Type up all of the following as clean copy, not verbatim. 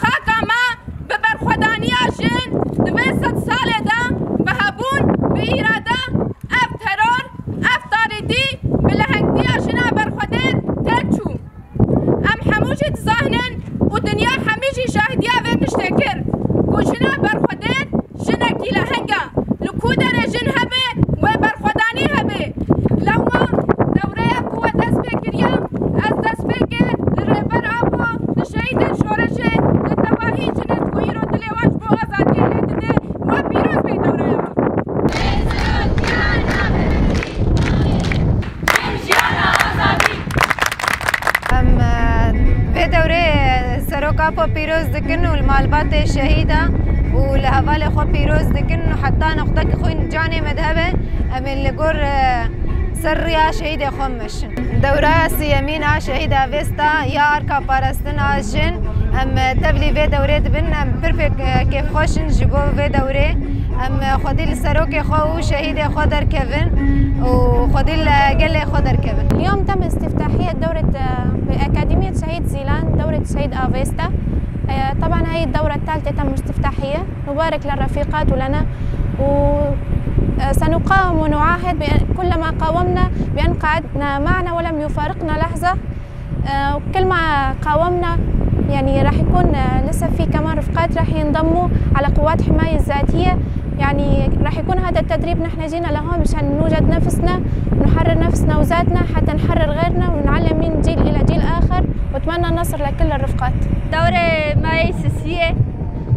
ساکا ما به برخودانی جن 200 سال دا به هبون به ایراده اف ترور اف تاریدی به لحنگتی جنا برخودن تلچو ام هموشی تزاهنن و دنیا همیشی شاهدیه و تشتکر و جنا برخودن جنا کی لحنگا لکودر جن هبه و برخودانی هبه لما دوره قوة دست بگیریم از دست بگیر لرهبر آبا لشهید شورشه لتواهی جنت کوی رو دلواش بو آزادی لیدده و پیروز بی دوره آبا في دوره سروكا بو بيروز دكن والمالبات شهيدة ولهوالي خو بيروز دكن وحتى نقطة خوين جاني مذهبه من لقور سريا شهيدة خمش دوره سيامينا شهيدة فيستا يا أركا باراستنا جن تبلي في دوره دبن برفك كيف خوشن جبو في دوره خدي السروكي خو شهيدة خضر كيفن وخدي الجلة خضر كيفن. اليوم تم استفتاحية دورة بأكاديمية شهيد زيلان دورة شهيد آفيستا. طبعا هي الدورة الثالثة تم استفتاحية. نبارك للرفيقات ولنا وسنقاوم ونعاهد كلما قاومنا بأن قعدنا معنا ولم يفارقنا لحظة. وكل ما قاومنا يعني راح يكون لسه في كمان رفقات راح ينضموا على قوات حماية الذاتية. يعني راح يكون هذا التدريب نحن جينا لهون مشان نوجد نفسنا ونحرر نفسنا وذاتنا حتى نحرر غيرنا ونعلم من جيل إلى جيل آخر وأتمنى النصر لكل الرفقات. دورة ماي سيسية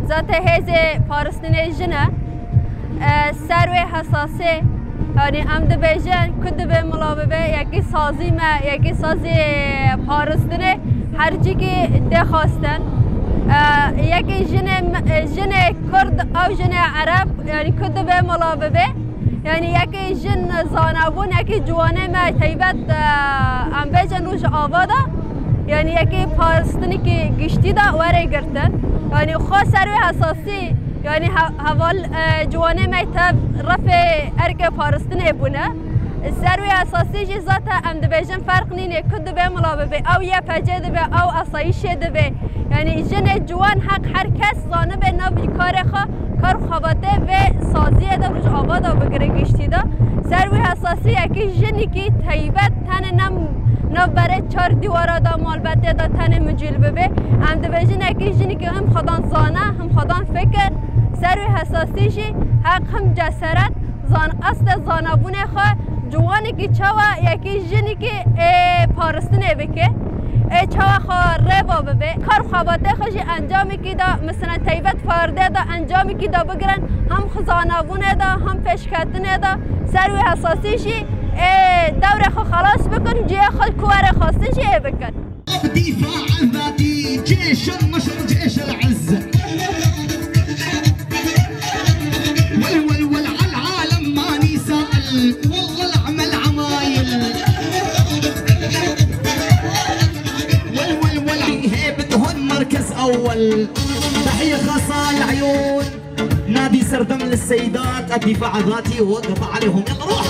ذات هذه فارسطين الجنة سروي حساسة يعني ام دبیجن کد به ملابه یکی سازی ما یکی سازی فارسطینه هر جی که دخواستن یکی جن کرد او جن عرب يعني کد به ملابه يعني یکی جن زانابون یکی جوانه ما تیبت ام بیجن روش آواده يعني یکی فارسطینی که گشتی دا وره گرتن يعني خاص سروی حساسی يعني هوال جوانه ميتاب رفع أركب فارستنه بونه السروي أساسي جزاته أم دبيجن فرق نينه كد به ملابه أو يا فجد به أو أصايش به يعني جن جوان حق حركس زانه به نبي كارخا کار خواته و سازی دا روش آباد و بگرگشتی دا سروی حساسی اکی جنی که تایبت تن نم برای چار دیوارا دا مالبته دا تن مجیل ببه ام دبیجن اکی جنی که هم خدان زانه هم خدان فکر سروی حساسی شی حق هم جسارت زان اصل زانبونه خواه جوانی که چوا یکی جنی که پارستنه بکه چوا خواه روا ببه کار خواته خوشی انجامی که دا مثلا تایبت فارده دا انجامی که دا بگرن هم خزانبونه دا هم پیشکتنه دا سروی حساسی شی دور خو خلاص بکن جه خود کوار خواسته شی بکن دفاع عن ذاتي جيش النصر جيش العز والول على العالم ماني سائل والله العمل عمايل والول هيبتهن مركز اول تحيه خاصه العيون نادي سردم للسيدات الدفاع ذاتي ووقف عليهم يلا روح